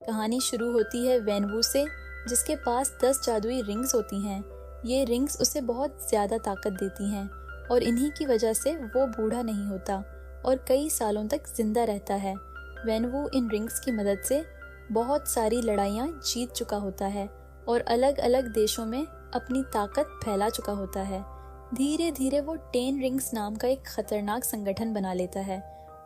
कहानी शुरू होती है वेनवू से, जिसके पास 10 जादुई रिंग्स होती हैं। ये रिंग्स उसे बहुत ज़्यादा ताकत देती हैं और इन्हीं की वजह से वो बूढ़ा नहीं होता और कई सालों तक जिंदा रहता है। वेनवू इन रिंग्स की मदद से बहुत सारी लड़ाइयाँ जीत चुका होता है और अलग अलग देशों में अपनी ताकत फैला चुका होता है। धीरे धीरे वो 10 रिंग्स नाम का एक खतरनाक संगठन बना लेता है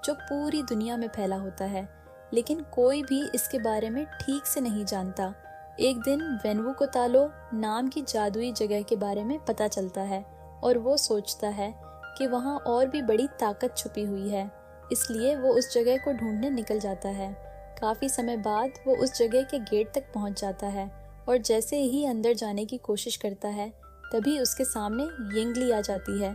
जो पूरी दुनिया में फैला होता है, लेकिन कोई भी इसके बारे में ठीक से नहीं जानता। एक दिन वेनवू को तालो नाम की जादुई जगह के बारे में पता चलता है और वो सोचता है कि वहाँ और भी बड़ी ताकत छुपी हुई है, इसलिए वो उस जगह को ढूंढने निकल जाता है। काफ़ी समय बाद वो उस जगह के गेट तक पहुँच जाता है और जैसे ही अंदर जाने की कोशिश करता है तभी उसके सामने यिंगली आ जाती है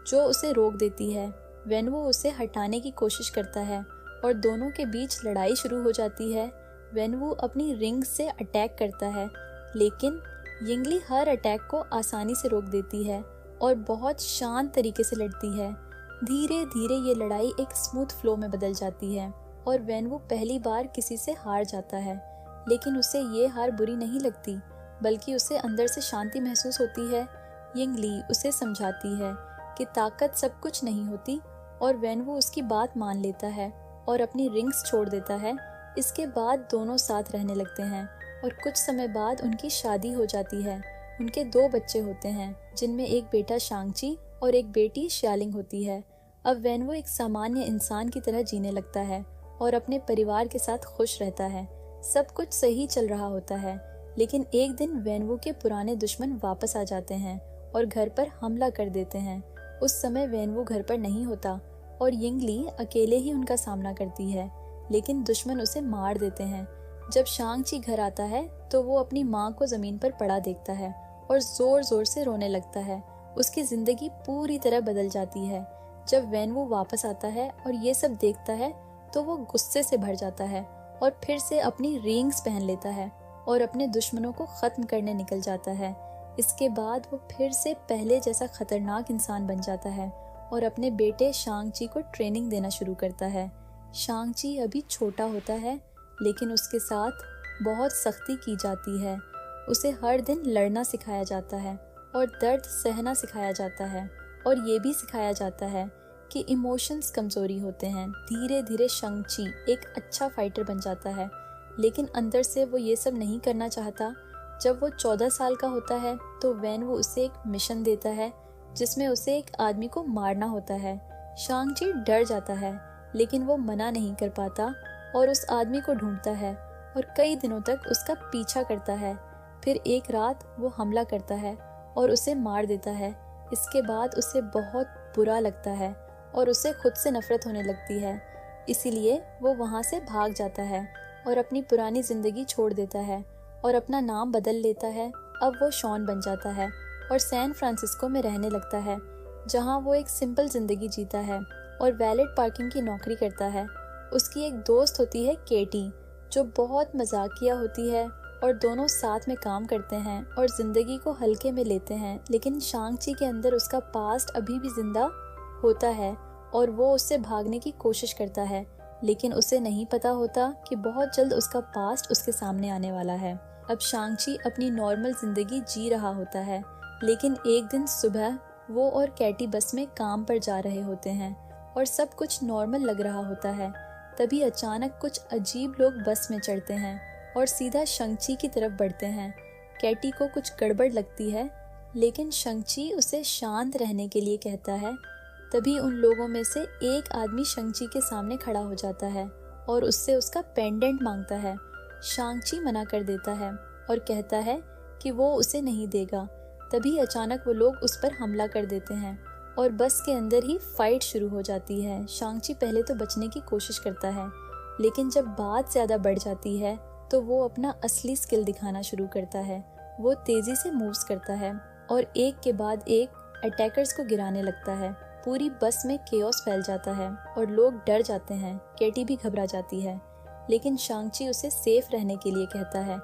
जो उसे रोक देती है। वेनवू उसे हटाने की कोशिश करता है और दोनों के बीच लड़ाई शुरू हो जाती है। वेनवू अपनी रिंग से अटैक करता है, लेकिन यिंगली हर अटैक को आसानी से रोक देती है और बहुत शांत तरीके से लड़ती है। धीरे धीरे ये लड़ाई एक स्मूथ फ्लो में बदल जाती है और वेनवू पहली बार किसी से हार जाता है, लेकिन उसे ये हार बुरी नहीं लगती, बल्कि उसे अंदर से शांति महसूस होती है। यिंगली उसे समझाती है कि ताकत सब कुछ नहीं होती और वेनवू उसकी बात मान लेता है और अपनी रिंग्स छोड़ देता है। इसके बाद दोनों साथ रहने लगते हैं और कुछ समय बाद उनकी शादी हो जाती है। उनके 2 बच्चे होते हैं, जिनमें एक बेटा शांगची और एक बेटी श्यालिंग होती है। अब वेनवू एक सामान्य इंसान की तरह जीने लगता है और अपने परिवार के साथ खुश रहता है। सब कुछ सही चल रहा होता है, लेकिन एक दिन वेनवू के पुराने दुश्मन वापस आ जाते हैं और घर पर हमला कर देते हैं। उस समय वेनवू घर पर नहीं होता और यिंगली अकेले ही उनका सामना करती है, लेकिन दुश्मन उसे मार देते हैं। जब शांगची घर आता है तो वो अपनी माँ को जमीन पर पड़ा देखता है और जोर जोर से रोने लगता है। उसकी जिंदगी पूरी तरह बदल जाती है। जब वेनवू वापस आता है और ये सब देखता है तो वो गुस्से से भर जाता है और फिर से अपनी रिंग्स पहन लेता है और अपने दुश्मनों को खत्म करने निकल जाता है। इसके बाद वो फिर से पहले जैसा खतरनाक इंसान बन जाता है और अपने बेटे शांगची को ट्रेनिंग देना शुरू करता है। शांगची अभी छोटा होता है, लेकिन उसके साथ बहुत सख्ती की जाती है। उसे हर दिन लड़ना सिखाया जाता है और दर्द सहना सिखाया जाता है और ये भी सिखाया जाता है कि इमोशंस कमजोरी होते हैं। धीरे धीरे शांगची एक अच्छा फाइटर बन जाता है, लेकिन अंदर से वो ये सब नहीं करना चाहता। जब वो 14 साल का होता है तो वेनवू उसे एक मिशन देता है जिसमें उसे एक आदमी को मारना होता है। शांगची डर जाता है, लेकिन वो मना नहीं कर पाता और उस आदमी को ढूंढता है और कई दिनों तक उसका पीछा करता है। फिर एक रात वो हमला करता है और उसे मार देता है। इसके बाद उसे बहुत बुरा लगता है और उसे खुद से नफरत होने लगती है, इसीलिए वो वहाँ से भाग जाता है और अपनी पुरानी जिंदगी छोड़ देता है और अपना नाम बदल लेता है। अब वो शॉन बन जाता है और सैन फ्रांसिस्को में रहने लगता है, जहाँ वो एक सिंपल जिंदगी जीता है और वैलेट पार्किंग की नौकरी करता है। उसकी एक दोस्त होती है केटी, जो बहुत मजाकिया होती है और दोनों साथ में काम करते हैं और जिंदगी को हल्के में लेते हैं। लेकिन शांगची के अंदर उसका पास्ट अभी भी जिंदा होता है और वो उससे भागने की कोशिश करता है, लेकिन उसे नहीं पता होता कि बहुत जल्द उसका पास्ट उसके सामने आने वाला है। अब शांगची अपनी नॉर्मल जिंदगी जी रहा होता है, लेकिन एक दिन सुबह वो और कैटी बस में काम पर जा रहे होते हैं और सब कुछ नॉर्मल लग रहा होता है। तभी अचानक कुछ अजीब लोग बस में चढ़ते हैं और सीधा शांगची की तरफ बढ़ते हैं। कैटी को कुछ गड़बड़ लगती है, लेकिन शांगची उसे शांत रहने के लिए कहता है। तभी उन लोगों में से एक आदमी शांगची के सामने खड़ा हो जाता है और उससे उसका पेंडेंट मांगता है। शांगची मना कर देता है और कहता है कि वो उसे नहीं देगा। तभी अचानक वो लोग उस पर हमला कर देते हैं और बस के अंदर ही फाइट शुरू हो जाती है। शांगची पहले तो बचने की कोशिश करता है, लेकिन जब बात ज़्यादा बढ़ जाती है तो वो अपना असली स्किल दिखाना शुरू करता है। वो तेज़ी से मूव्स करता है और एक के बाद एक अटैकर्स को गिराने लगता है। पूरी बस में केओस फैल जाता है और लोग डर जाते हैं। केटी भी घबरा जाती है, लेकिन शांगची उसे सेफ रहने के लिए कहता है।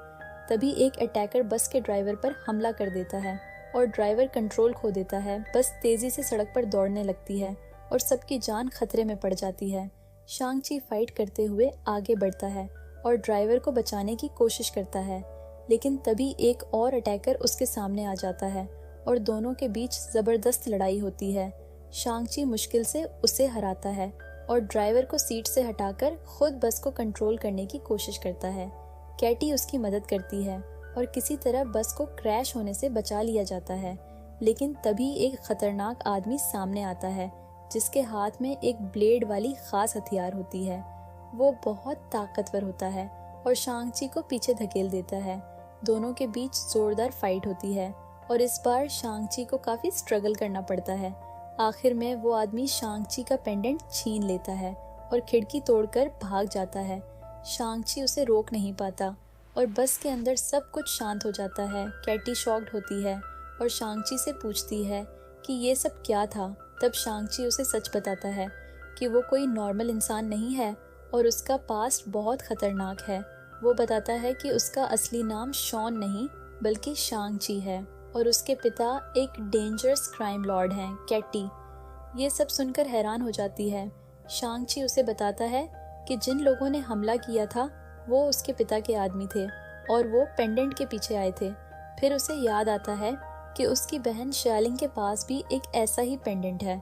तभी एक अटैकर बस के ड्राइवर पर हमला कर देता है और ड्राइवर कंट्रोल खो देता है। बस तेजी से सड़क पर दौड़ने लगती है और सबकी जान खतरे में पड़ जाती है। शांगची फाइट करते हुए आगे बढ़ता है और ड्राइवर को बचाने की कोशिश करता है, लेकिन तभी एक और अटैकर उसके सामने आ जाता है और दोनों के बीच जबरदस्त लड़ाई होती है। शांग-ची मुश्किल से उसे हराता है और ड्राइवर को सीट से हटाकर खुद बस को कंट्रोल करने की कोशिश करता है। कैटी उसकी मदद करती है और किसी तरह बस को क्रैश होने से बचा लिया जाता है, लेकिन तभी एक खतरनाक आदमी सामने आता है जिसके हाथ में एक ब्लेड वाली खास हथियार होती है। वो बहुत ताकतवर होता है और शांग-ची को पीछे धकेल देता है। दोनों के बीच जोरदार फाइट होती है और इस बार शांग-ची को काफी स्ट्रगल करना पड़ता है। आखिर में वो आदमी शांग-ची का पेंडेंट छीन लेता है और खिड़की तोड़कर भाग जाता है। शांग-ची उसे रोक नहीं पाता और बस के अंदर सब कुछ शांत हो जाता है। कैटी शॉक्ड होती है और शांग-ची से पूछती है कि ये सब क्या था। तब शांग-ची उसे सच बताता है कि वो कोई नॉर्मल इंसान नहीं है और उसका पास्ट बहुत खतरनाक है। वो बताता है कि उसका असली नाम शॉन नहीं बल्कि शांग-ची है और उसके पिता एक डेंजरस क्राइम लॉर्ड हैं, कैटी। ये सब सुनकर हैरान हो जाती है। शांग-ची उसे बताता है कि जिन लोगों ने हमला किया था वो उसके पिता के आदमी थे और वो पेंडेंट के पीछे आए थे। फिर उसे याद आता है कि उसकी बहन शालिंग के पास भी एक ऐसा ही पेंडेंट है।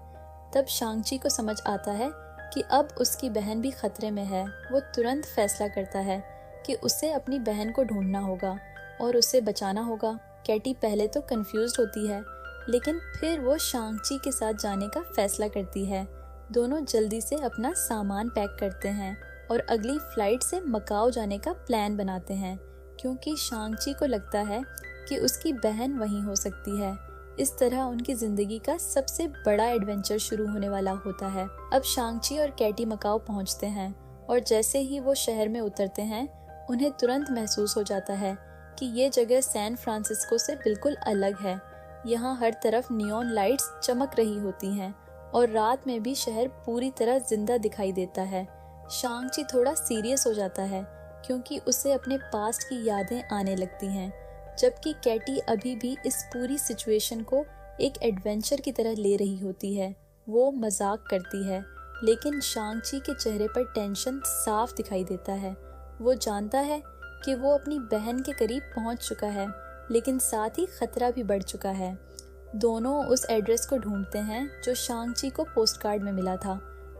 तब शांग-ची को समझ आता है कि अब उसकी बहन भी खतरे में है। वो तुरंत फैसला करता है कि उसे अपनी बहन को ढूंढना होगा और उसे बचाना होगा। कैटी पहले तो कंफ्यूज्ड होती है, लेकिन फिर वो शांग-ची के साथ जाने का फैसला करती है। दोनों जल्दी से अपना सामान पैक करते हैं और अगली फ्लाइट से मकाओ जाने का प्लान बनाते हैं, क्योंकि शांग-ची को लगता है कि उसकी बहन वहीं हो सकती है। इस तरह उनकी जिंदगी का सबसे बड़ा एडवेंचर शुरू होने वाला होता है। अब शांग-ची और कैटी मकाओ पहुंचते हैं और जैसे ही वो शहर में उतरते हैं उन्हें तुरंत महसूस हो जाता है कि ये जगह सैन फ्रांसिस्को से बिल्कुल अलग है। यहाँ हर तरफ नियॉन लाइट्स चमक रही होती हैं और रात में भी शहर पूरी तरह जिंदा दिखाई देता है। शांग-ची थोड़ा सीरियस हो जाता है क्योंकि उसे अपने पास्ट की यादें आने लगती हैं, जबकि कैटी अभी भी इस पूरी सिचुएशन को एक एडवेंचर की तरह ले रही होती है। वो मजाक करती है, लेकिन शांग-ची के चेहरे पर टेंशन साफ दिखाई देता है। वो जानता है कि वो अपनी बहन के करीब पहुंच चुका है, लेकिन साथ ही खतरा भी बढ़ चुका है। दोनों उस एड्रेस को ढूंढते हैं जो शांग-ची को पोस्ट कार्ड में मिला था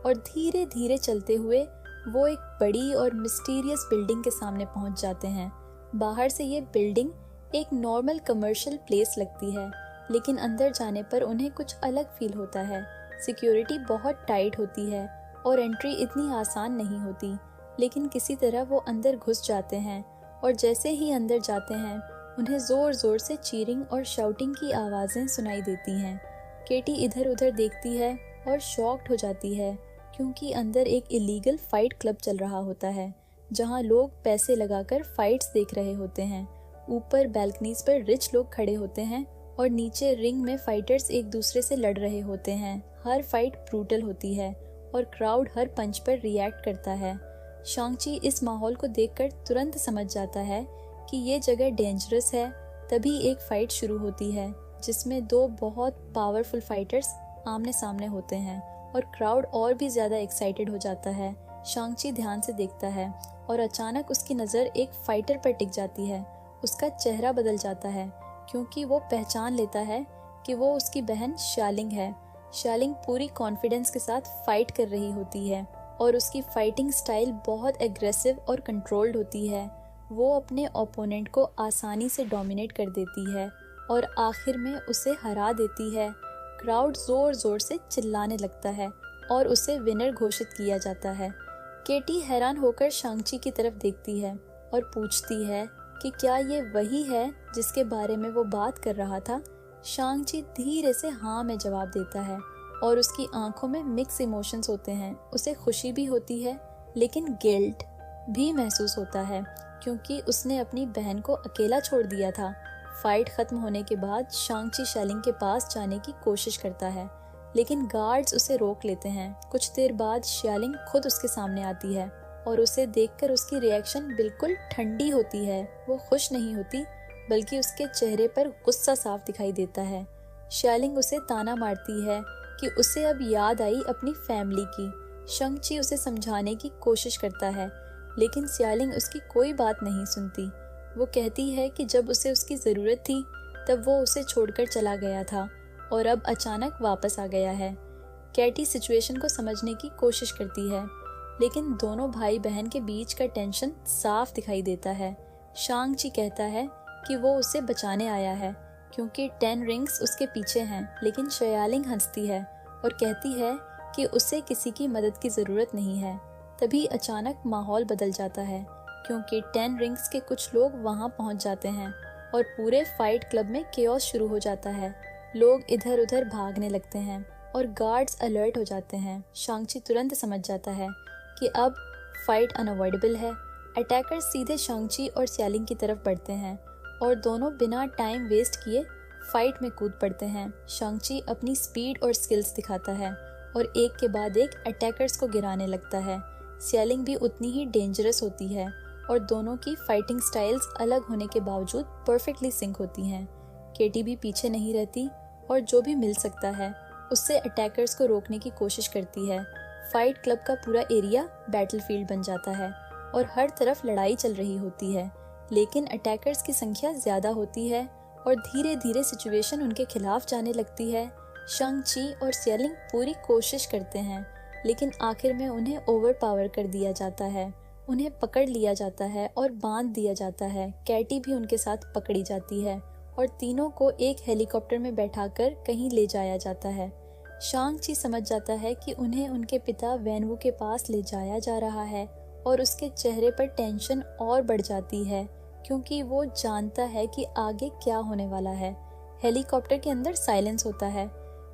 और धीरे धीरे चलते हुए वो एक बड़ी और मिस्टीरियस बिल्डिंग के सामने पहुंच जाते हैं। बाहर से ये बिल्डिंग एक नॉर्मल कमर्शियल प्लेस लगती है, लेकिन अंदर जाने पर उन्हें कुछ अलग फील होता है। सिक्योरिटी बहुत टाइट होती है और एंट्री इतनी आसान नहीं होती, लेकिन किसी तरह वो अंदर घुस जाते हैं और जैसे ही अंदर जाते हैं उन्हें जोर जोर से चीरिंग और शाउटिंग की आवाज़ें सुनाई देती हैं। केटी इधर उधर देखती है और शॉक्ड हो जाती है क्योंकि अंदर एक इलीगल फाइट क्लब चल रहा होता है जहां लोग पैसे लगाकर फाइट्स देख रहे होते हैं। ऊपर बैल्कनीज पर रिच लोग खड़े होते हैं और नीचे रिंग में फाइटर्स एक दूसरे से लड़ रहे होते हैं। हर फाइट ब्रूटल होती है और क्राउड हर पंच पर रिएक्ट करता है। शांग-ची इस माहौल को देखकर तुरंत समझ जाता है कि ये जगह डेंजरस है। तभी एक फाइट शुरू होती है जिसमें दो बहुत पावरफुल फाइटर्स आमने सामने होते हैं और क्राउड और भी ज्यादा एक्साइटेड हो जाता है। शांग-ची ध्यान से देखता है और अचानक उसकी नज़र एक फाइटर पर टिक जाती है। उसका चेहरा बदल जाता है क्योंकि वो पहचान लेता है कि वो उसकी बहन शालिंग है। शालिंग पूरी कॉन्फिडेंस के साथ फाइट कर रही होती है और उसकी फाइटिंग स्टाइल बहुत एग्रेसिव और कंट्रोल्ड होती है। वो अपने ओपोनेंट को आसानी से डोमिनेट कर देती है और आखिर में उसे हरा देती है। क्राउड जोर जोर से चिल्लाने लगता है और उसे विनर घोषित किया जाता है। केटी हैरान होकर शांग-ची की तरफ देखती है और पूछती है कि क्या ये वही है जिसके बारे में वो बात कर रहा था। शांग-ची धीरे से हाँ में जवाब देता है और उसकी आंखों में मिक्स इमोशंस होते हैं। उसे खुशी भी होती है लेकिन गिल्ट भी महसूस होता है क्योंकि उसने अपनी बहन को अकेला छोड़ दिया था। फाइट खत्म होने के बाद शांग-ची शालिंग के पास जाने की कोशिश करता है, लेकिन गार्ड्स उसे रोक लेते हैं। कुछ देर बाद शालिंग खुद उसके सामने आती है और उसे देखकर उसकी रिएक्शन बिल्कुल ठंडी होती है। वो खुश नहीं होती बल्कि उसके चेहरे पर गुस्सा साफ दिखाई देता है। शालिंग उसे ताना मारती है कि उसे अब याद आई अपनी फैमिली की। शांग-ची उसे समझाने की कोशिश करता है, लेकिन सियालिंग उसकी कोई बात नहीं सुनती। वो कहती है कि जब उसे उसकी ज़रूरत थी तब वो उसे छोड़कर चला गया था और अब अचानक वापस आ गया है। कैटी सिचुएशन को समझने की कोशिश करती है, लेकिन दोनों भाई बहन के बीच का टेंशन साफ दिखाई देता है। शांग ची कहता है कि वो उसे बचाने आया है क्योंकि 10 रिंग्स उसके पीछे हैं, लेकिन शयालिंग हंसती है और कहती है कि उसे किसी की मदद की ज़रूरत नहीं है। तभी अचानक माहौल बदल जाता है क्योंकि 10 रिंग्स के कुछ लोग वहाँ पहुँच जाते हैं और पूरे फाइट क्लब में केओस शुरू हो जाता है। लोग इधर उधर भागने लगते हैं और गार्ड्स अलर्ट हो जाते हैं। शांग-ची तुरंत समझ जाता है कि अब फाइट अनअवॉइडेबल है। अटैकर्स सीधे शांग-ची और सियालिंग की तरफ बढ़ते हैं और दोनों बिना टाइम वेस्ट किए फाइट में कूद पड़ते हैं। शांग-ची अपनी स्पीड और स्किल्स दिखाता है और एक के बाद एक अटैकर्स को गिराने लगता है। सियालिंग भी उतनी ही डेंजरस होती है और दोनों की फाइटिंग स्टाइल्स अलग होने के बावजूद परफेक्टली सिंक होती हैं। केटी भी पीछे नहीं रहती और जो भी मिल सकता है उससे अटैकर्स को रोकने की कोशिश करती है। फाइट क्लब का पूरा एरिया बैटलफील्ड बन जाता है और हर तरफ लड़ाई चल रही होती है, लेकिन अटैकर्स की संख्या ज़्यादा होती है और धीरे धीरे सिचुएशन उनके खिलाफ जाने लगती है। शांग-ची और सियालिंग पूरी कोशिश करते हैं, लेकिन आखिर में उन्हें ओवरपावर कर दिया जाता है। उन्हें पकड़ लिया जाता है और बांध दिया जाता है। कैटी भी उनके साथ पकड़ी जाती है और तीनों को एक हेलीकॉप्टर में बैठाकर कहीं ले जाया जाता है। शांग-ची समझ जाता है कि उन्हें उनके पिता वैनवू के पास ले जाया जा रहा है और उसके चेहरे पर टेंशन और बढ़ जाती है क्योंकि वो जानता है कि आगे क्या होने वाला है। हेलीकॉप्टर के अंदर साइलेंस होता है,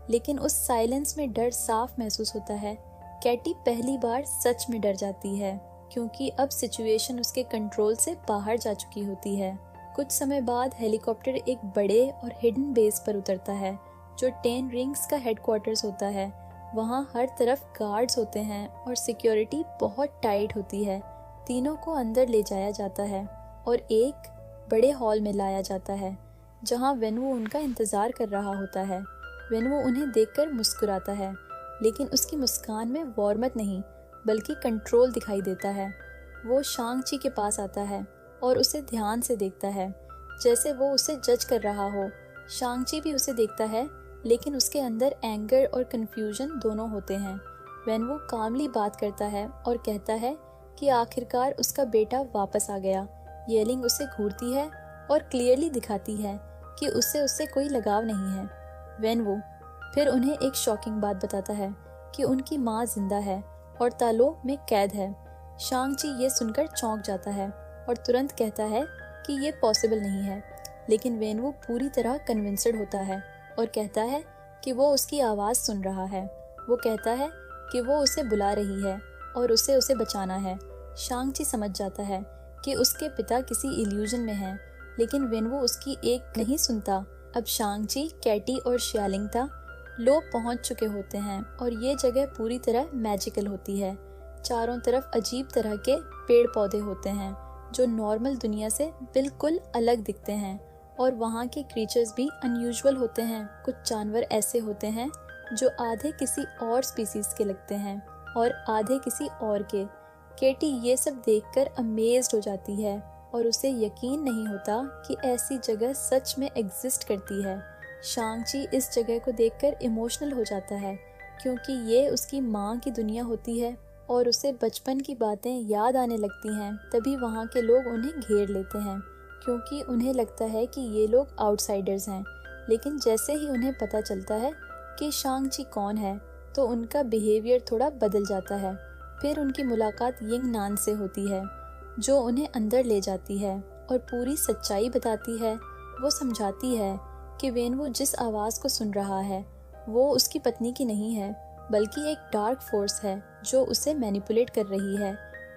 लेकिन उस साइलेंस में डर साफ महसूस होता है। कैटी पहली बार सच में डर जाती है क्योंकि अब सिचुएशन उसके कंट्रोल से बाहर जा चुकी होती है। कुछ समय बाद हेलीकॉप्टर एक बड़े और हिडन बेस पर उतरता है जो 10 रिंग्स का हेडक्वार्टर्स होता है। वहाँ हर तरफ गार्ड्स होते हैं और सिक्योरिटी बहुत टाइट होती है। तीनों को अंदर ले जाया जाता है और एक बड़े हॉल में लाया जाता है जहाँ वेनवू उनका इंतज़ार कर रहा होता है। वेनवू उन्हें देखकर मुस्कुराता है, लेकिन उसकी मुस्कान में वॉर्मथ नहीं बल्कि कंट्रोल दिखाई देता है। वो शांग-ची के पास आता है और उसे ध्यान से देखता है जैसे वो उसे जज कर रहा हो। शांग-ची भी उसे देखता है, लेकिन उसके अंदर एंगर और कन्फ्यूजन दोनों होते हैं। वेनवू कामली बात करता है और कहता है कि आखिरकार उसका बेटा वापस आ गया। येलिंग उसे घूरती है और क्लियरली दिखाती है कि उससे कोई लगाव नहीं है। वेनवू फिर उन्हें एक शॉकिंग बात बताता है कि उनकी माँ जिंदा है और तालो में कैद है। शांग-ची ये सुनकर चौंक जाता है और तुरंत कहता है कि ये पॉसिबल नहीं है, लेकिन वेनवू पूरी तरह कन्विंस्ड होता है और कहता है कि वो उसकी आवाज़ सुन रहा है। वो कहता है कि वो उसे बुला रही है और उसे बचाना है। शांग-ची समझ जाता है कि उसके पिता किसी इल्यूजन में हैं, लेकिन वेनवू उसकी एक नहीं सुनता। अब शांग-ची, कैटी और शियालिंगता लोग पहुंच चुके होते हैं और ये जगह पूरी तरह मैजिकल होती है। चारों तरफ अजीब तरह के पेड़ पौधे होते हैं जो नॉर्मल दुनिया से बिल्कुल अलग दिखते हैं और वहाँ के क्रीचर्स भी अनयूजुअल होते हैं। कुछ जानवर ऐसे होते हैं जो आधे किसी और स्पीसीज के लगते हैं और आधे किसी और के। केटी ये सब देखकर अमेज्ड हो जाती है और उसे यकीन नहीं होता कि ऐसी जगह सच में एग्जिस्ट करती है। शांग-ची इस जगह को देखकर इमोशनल हो जाता है क्योंकि ये उसकी माँ की दुनिया होती है और उसे बचपन की बातें याद आने लगती हैं। तभी वहाँ के लोग उन्हें घेर लेते हैं क्योंकि उन्हें लगता है कि ये लोग आउटसाइडर्स हैं, लेकिन जैसे ही उन्हें पता चलता है कि शांग-ची कौन है तो उनका बिहेवियर थोड़ा बदल जाता है। फिर उनकी मुलाकात यिंग नान से होती है जो उन्हें अंदर ले जाती है और पूरी सच्चाई बताती है। वो समझाती है कि वेनवू जिस आवाज़ को सुन रहा है वो उसकी पत्नी की नहीं है बल्कि एक डार्क फोर्स है जो उसे मैनिपुलेट कर रही है।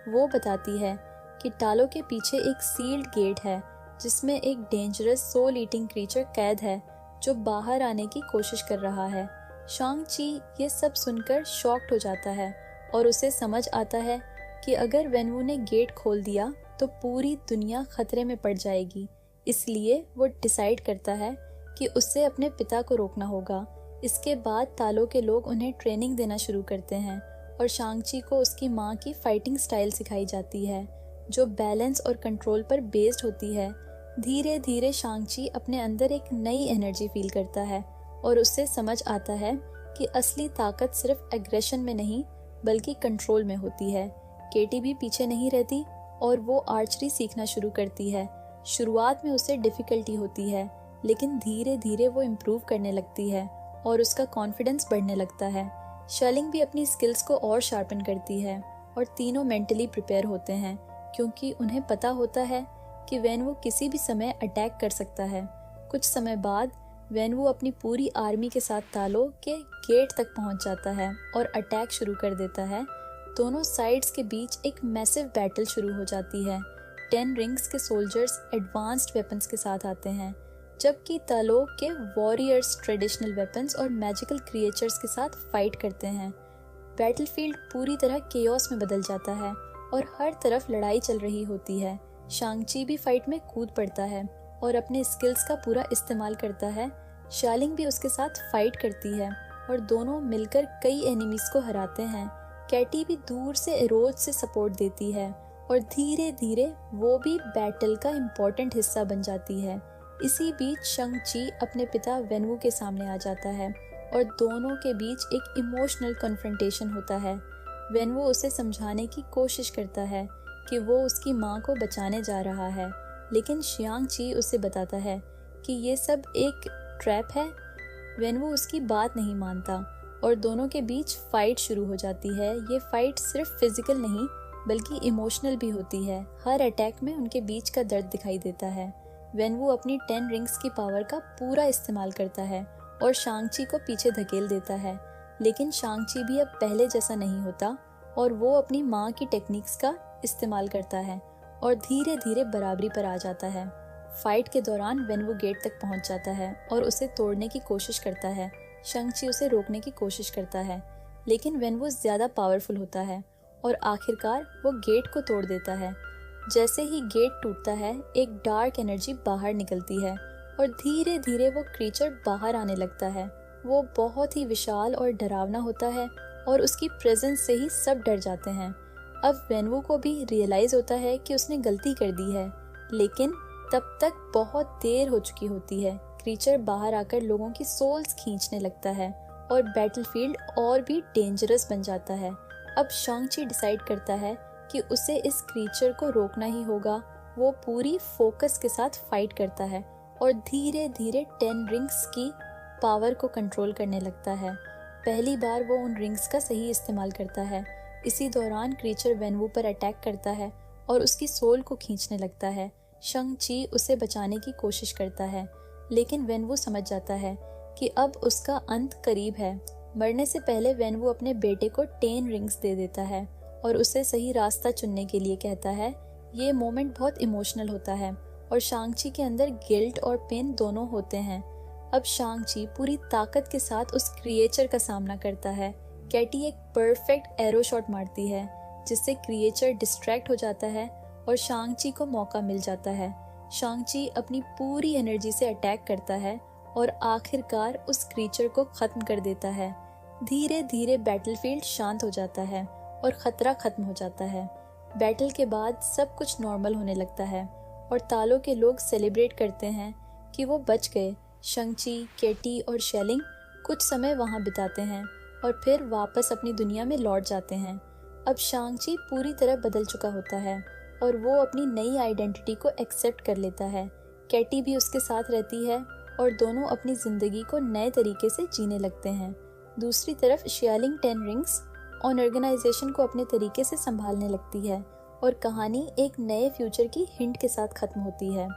वो बताती है कि टालो के पीछे एक सील्ड गेट है जिसमें एक डेंजरस सोल ईटिंग क्रीचर कैद है जो बाहर आने की कोशिश कर रहा है। शांग-ची ये सब सुनकर शॉक्ड हो जाता है और उसे समझ आता है कि अगर वेनवू ने गेट खोल दिया तो पूरी दुनिया खतरे में पड़ जाएगी। इसलिए वो डिसाइड करता है कि उससे अपने पिता को रोकना होगा। इसके बाद तालो के लोग उन्हें ट्रेनिंग देना शुरू करते हैं और शांग-ची को उसकी माँ की फाइटिंग स्टाइल सिखाई जाती है जो बैलेंस और कंट्रोल पर बेस्ड होती है। धीरे धीरे शांग-ची अपने अंदर एक नई एनर्जी फील करता है और उससे समझ आता है कि असली ताकत सिर्फ एग्रेशन में नहीं बल्कि कंट्रोल में होती है। केटी भी पीछे नहीं रहती और वो आर्चरी सीखना शुरू करती है। शुरुआत में उसे डिफ़िकल्टी होती है लेकिन धीरे धीरे वो इम्प्रूव करने लगती है और उसका कॉन्फिडेंस बढ़ने लगता है। शेलिंग भी अपनी स्किल्स को और शार्पन करती है और तीनों मेंटली प्रिपेयर होते हैं क्योंकि उन्हें पता होता है कि वेनवू किसी भी समय अटैक कर सकता है। कुछ समय बाद वेनवू अपनी पूरी आर्मी के साथ तालो के गेट तक पहुंच जाता है और अटैक शुरू कर देता है। दोनों साइड्स के बीच एक मैसिव बैटल शुरू हो जाती है। 10 रिंग्स के सोल्जर्स एडवांस्ड वेपन्स के साथ आते हैं जबकि तालो के वॉरियर्स ट्रेडिशनल वेपन्स और मैजिकल क्रिएचर्स के साथ फाइट करते हैं। बैटलफील्ड पूरी तरह केओस में बदल जाता है और हर तरफ लड़ाई चल रही होती है। शांग-ची भी फाइट में कूद पड़ता है और अपने स्किल्स का पूरा इस्तेमाल करता है। शेलिंग भी उसके साथ फाइट करती है और दोनों मिलकर कई एनिमीज को हराते हैं। कैटी भी दूर से एरोज से सपोर्ट देती है और धीरे धीरे वो भी बैटल का इम्पोर्टेंट हिस्सा बन जाती है। इसी बीच शांग-ची अपने पिता वेनवू के सामने आ जाता है और दोनों के बीच एक इमोशनल कन्फ्रंटेशन होता है। वेनवू उसे समझाने की कोशिश करता है कि वो उसकी माँ को बचाने जा रहा है लेकिन शांग-ची उसे बताता है कि ये सब एक ट्रैप है। वेनवू उसकी बात नहीं मानता और दोनों के बीच फाइट शुरू हो जाती है। ये फाइट सिर्फ फिजिकल नहीं बल्कि इमोशनल भी होती है। हर अटैक में उनके बीच का दर्द दिखाई देता है। वेनवू अपनी 10 रिंग्स की पावर का पूरा इस्तेमाल करता है और शांग-ची को पीछे धकेल देता है लेकिन शांग-ची भी अब पहले जैसा नहीं होता और वो अपनी माँ की टेक्निक्स का इस्तेमाल करता है और धीरे धीरे बराबरी पर आ जाता है। फाइट के दौरान वेनवू गेट तक पहुंच जाता है और उसे तोड़ने की कोशिश करता है। शांग-ची उसे रोकने की कोशिश करता है लेकिन वेनवू ज़्यादा पावरफुल होता है और आखिरकार वो गेट को तोड़ देता है। जैसे ही गेट टूटता है एक डार्क एनर्जी बाहर निकलती है और धीरे धीरे वो क्रीचर बाहर आने लगता है। वो बहुत ही विशाल और डरावना होता है और उसकी प्रेजेंस से ही सब डर जाते हैं। अब वेनवू को भी रियलाइज होता है कि उसने गलती कर दी है लेकिन तब तक बहुत देर हो चुकी होती है। क्रीचर बाहर आकर लोगों की सोल्स खींचने लगता है और बैटलफील्ड और भी डेंजरस बन जाता है। अब शांग-ची डिसाइड करता है कि उसे इस क्रीचर को रोकना ही होगा। वो पूरी फोकस के साथ फाइट करता है और धीरे धीरे 10 रिंग्स की पावर को कंट्रोल करने लगता है। पहली बार वो उन रिंग्स का सही इस्तेमाल करता है। इसी दौरान क्रीचर वेनवू पर अटैक करता है और उसकी सोल को खींचने लगता है। शांग-ची उसे बचाने की कोशिश करता है लेकिन वेनवू समझ जाता है कि अब उसका अंत करीब है। मरने से पहले वेनवू अपने बेटे को 10 रिंग्स दे देता है और उसे सही रास्ता चुनने के लिए कहता है। ये मोमेंट बहुत इमोशनल होता है और शांग-ची के अंदर गिल्ट और पेन दोनों होते हैं। अब शांग-ची पूरी ताकत के साथ उस क्रिएचर का सामना करता है। कैटी एक परफेक्ट एरो शॉट मारती है जिससे क्रिएचर डिस्ट्रैक्ट हो जाता है और शांग-ची को मौका मिल जाता है। शांग-ची अपनी पूरी एनर्जी से अटैक करता है और आखिरकार उस क्रीचर को खत्म कर देता है। धीरे धीरे बैटलफील्ड शांत हो जाता है और खतरा खत्म हो जाता है। बैटल के बाद सब कुछ नॉर्मल होने लगता है और तालो के लोग सेलिब्रेट करते हैं कि वो बच गए। शांग-ची, केटी और शेलिंग कुछ समय वहाँ बिताते हैं और फिर वापस अपनी दुनिया में लौट जाते हैं। अब शांग-ची पूरी तरह बदल चुका होता है और वो अपनी नई आइडेंटिटी को एक्सेप्ट कर लेता है। कैटी भी उसके साथ रहती है और दोनों अपनी ज़िंदगी को नए तरीके से जीने लगते हैं। दूसरी तरफ शेलिंग 10 रिंग्स और ऑर्गेनाइजेशन को अपने तरीके से संभालने लगती है और कहानी एक नए फ्यूचर की हिंट के साथ खत्म होती है।